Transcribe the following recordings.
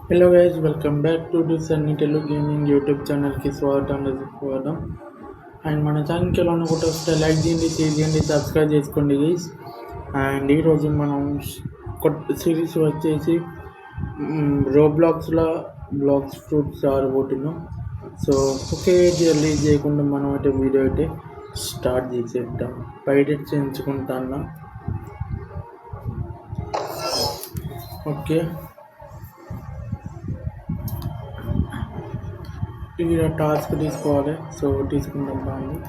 Hello guys welcome back to this అన్ని Telugu gaming YouTube ఛానల్కి స్వాగతం. అండ్ మన ఛానల్కి ఎలా అనుకుంటే వస్తే లైక్ చేయండి, షేర్ చేయండి, సబ్స్క్రైబ్ చేసుకోండి గైస్. అండ్ ఈరోజు మనం కొత్త సిరీస్ వచ్చేసి రోబ్లాక్స్లో బ్లాక్స్ ఫ్రూట్స్ ఆడబోతున్నాం. సో ఒకే రిలీజ్ చేయకుండా మనం అయితే వీడియో అయితే స్టార్ట్ చేసేద్దాం. పైరెట్స్ ఎంచుకుంటాను. ఓకే, ఇక్కడ టాస్క్ తీసుకోవాలి. సో తీసుకుందాం బాగుంది.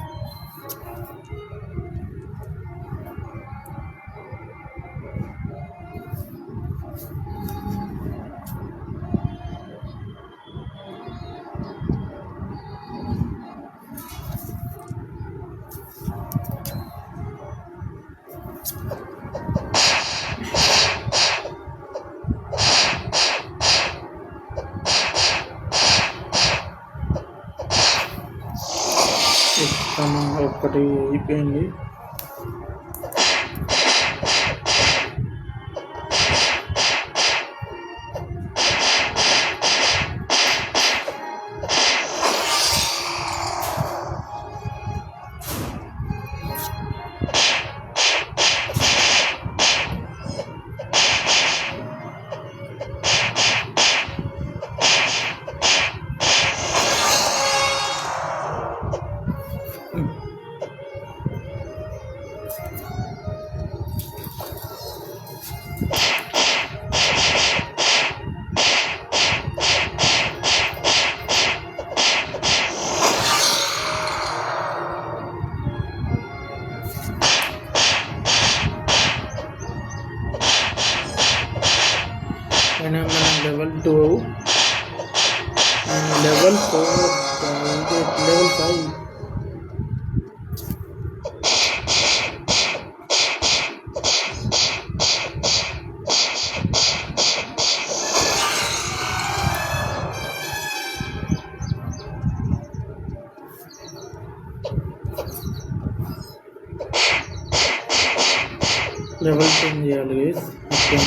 ఒక్కటి అయిపోయింది. మనం level 2 and level 4 level 5. Level 10 చేయాలి గైస్. ఓకే,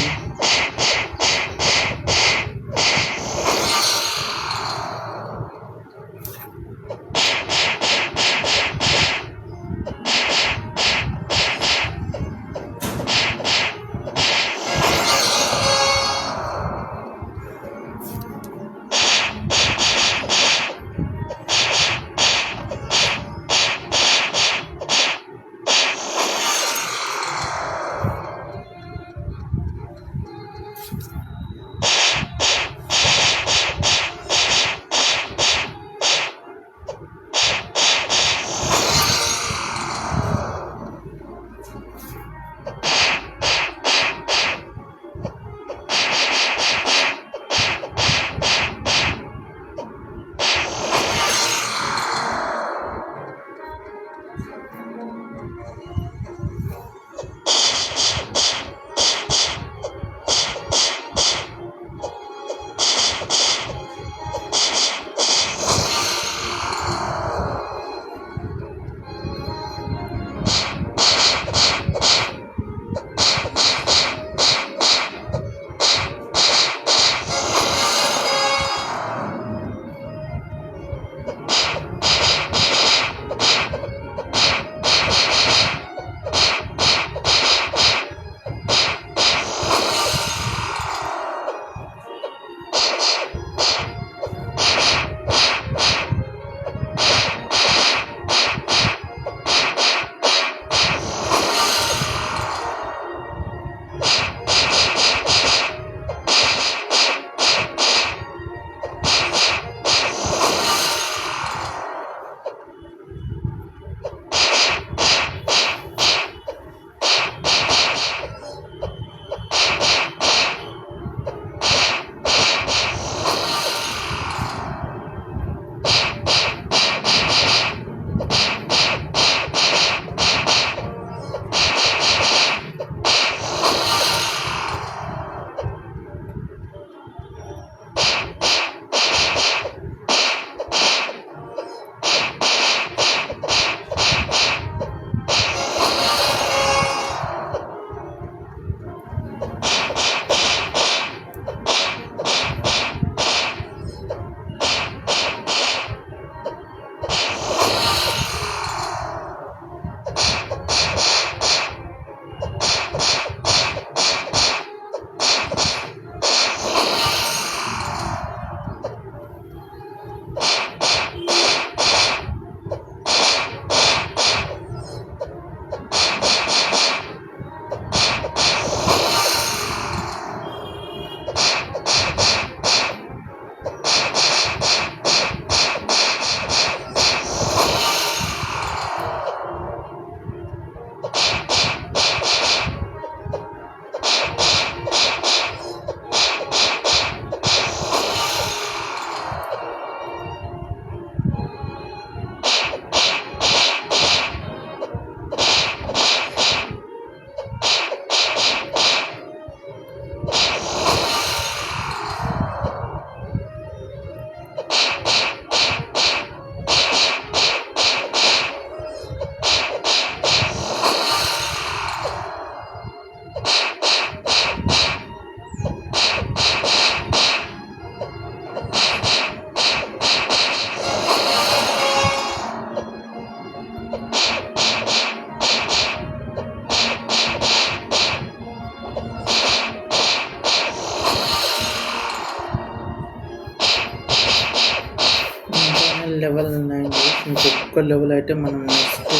లెవెల్ 9 ఇంకొక లెవెల్ అయితే మనం నెక్స్ట్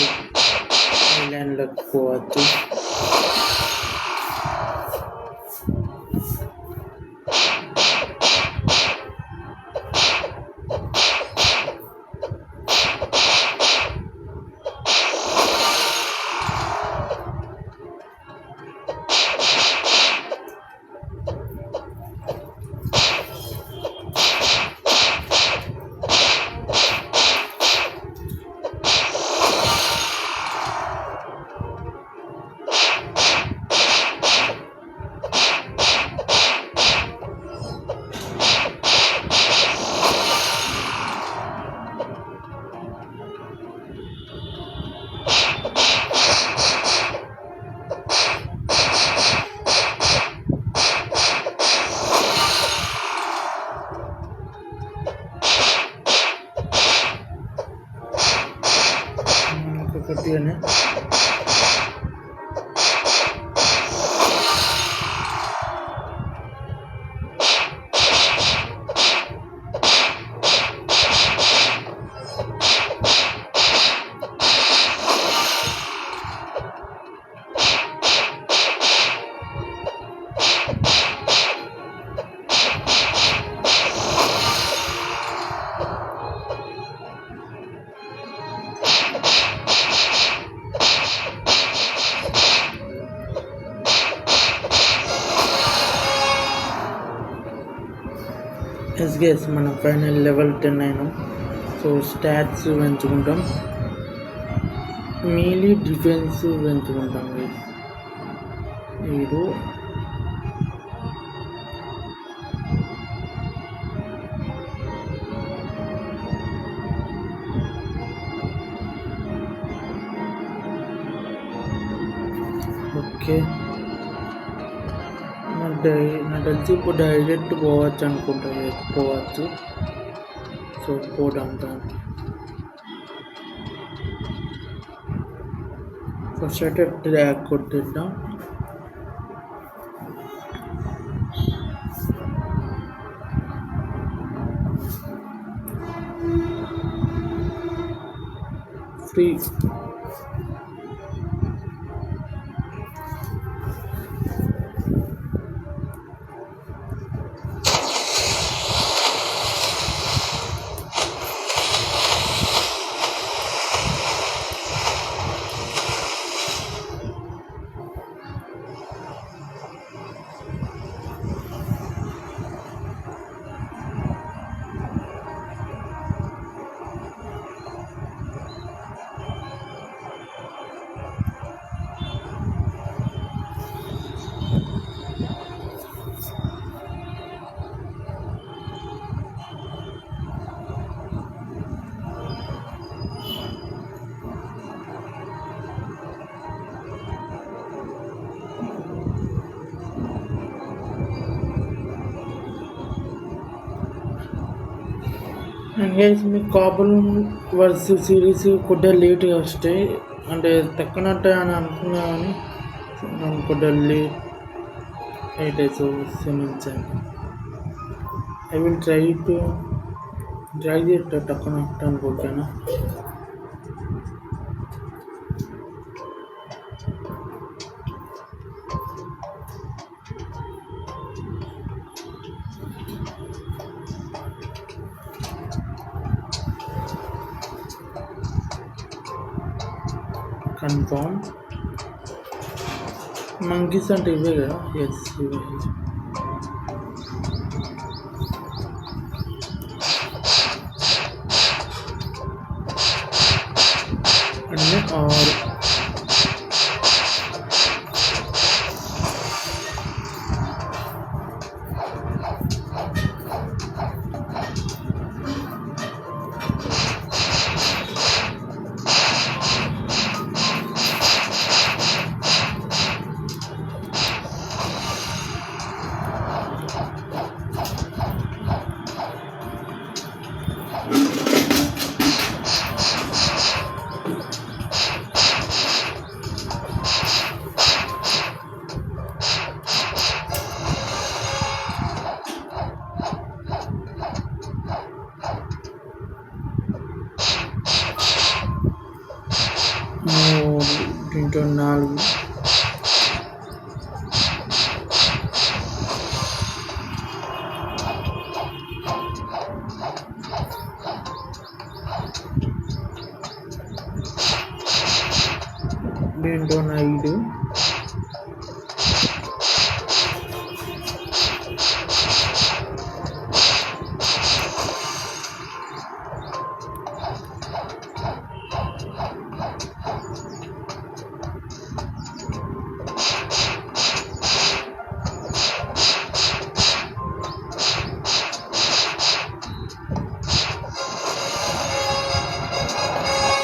ఐలాండ్లోకి పోవచ్చు. ఇంకొకటి ఎస్గేస్ మనం ఫైనల్ లెవెల్ 10 అయినాం. సో స్టాట్స్ పెంచుకుంటాం, మీలీ డిఫెన్స్ పెంచుకుంటాం. మీరు ఓకే, నాకు తెలిసి ఇప్పుడు డైరెక్ట్ పోవచ్చు అనుకుంటా. పోవచ్చు. సో పోదాం. ఫస్ట్ అయితే ట్రాక్ కొట్టిద్దాం. ఫ్రీ గైస్, మీకు కాబుల్ వర్స్ సిరీస్ కొద్దిగా లేట్గా వస్తాయి. అంటే తక్కువనట్టే అని అనుకున్నా కానీ కొద్దిగా లేట్ అయితే క్షమించండి. ఐ విల్ ట్రై చేస్తా తక్కువనట్టు అనుకుంటాను. కన్ఫర్మ్. మంకీస్ అంటే ఇవే కదా? ఎస్, ఇవే. అన్నీ 6. దీంట్లో 4 దీంట్లో 5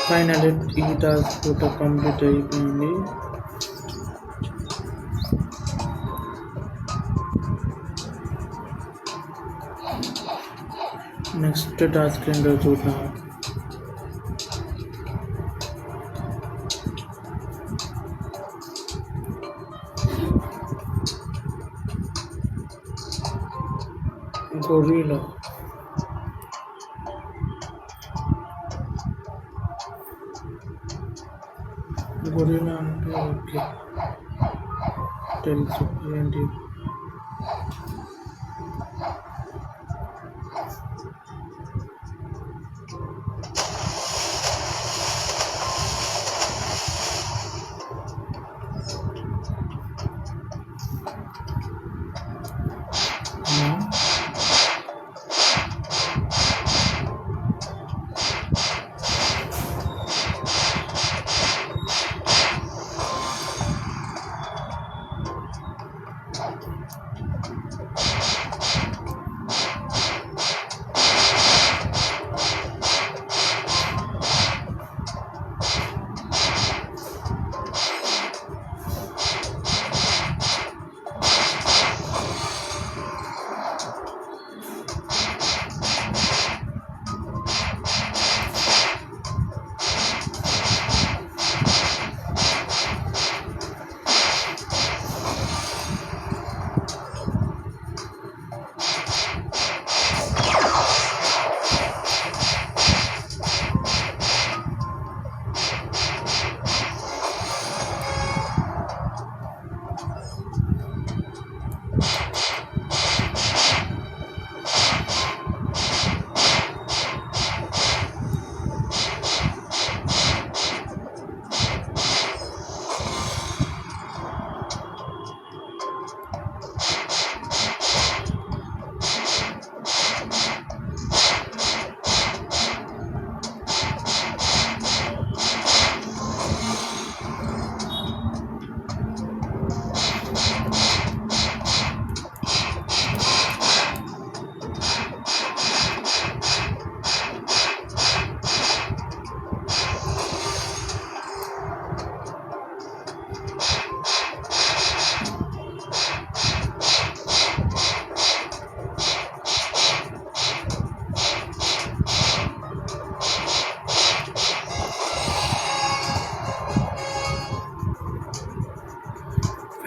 ఫైనల్లీ ఈ టాస్క్ కూడా కంప్లీట్ అయిపోయింది. నెక్స్ట్ టాస్క్ ఏంటో చూద్దాం. గొరిల్లా అంటే ఓకే తెలుసు ఏంటి.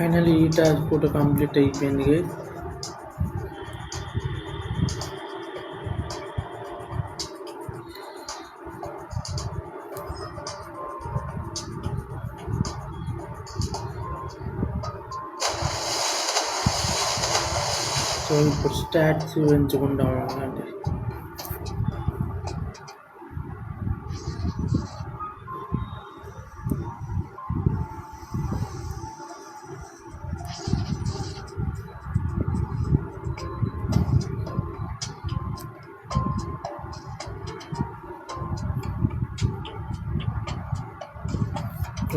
ఫైనల్లీ ఈ టాస్క్ కూడా కంప్లీట్ అయిపోయింది గైస్. సో ఇప్పుడు స్టాట్స్ పెంచుకుంటాం అంటే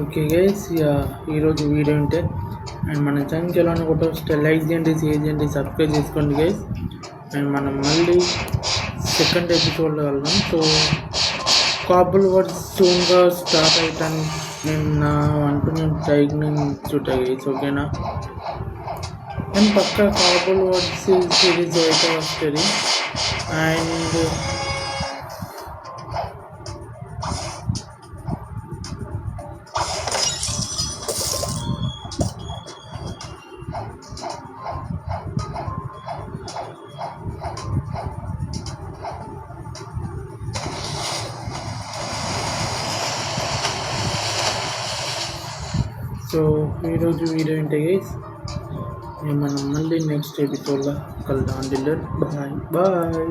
ఓకే గైస్, ఈరోజు వీడియో ఉంటే అండ్ మన ఛానల్ అనుకుంటే లైక్ చేయండి, షేర్ చేయండి, సబ్స్క్రైబ్ చేసుకోండి గైస్. అండ్ మనం మళ్ళీ సెకండ్ ఎపిసోడ్లో వెళ్దాం. సో కాపుల్ వర్డ్స్ సూన్గా స్టార్ట్ అవుతాను నేను నేను టైగ్నింగ్ చూటా గైస్. ఓకేనా, నేను పక్కా కాపుల్ వర్డ్స్ సిరీస్ అయితే వస్తుంది. అండ్ సో ఈరోజు వీడియో ఏంటి గైస్, మనం మళ్ళీ నెక్స్ట్ ఎపిసోడ్లో కలుద్దాం. Bye bye.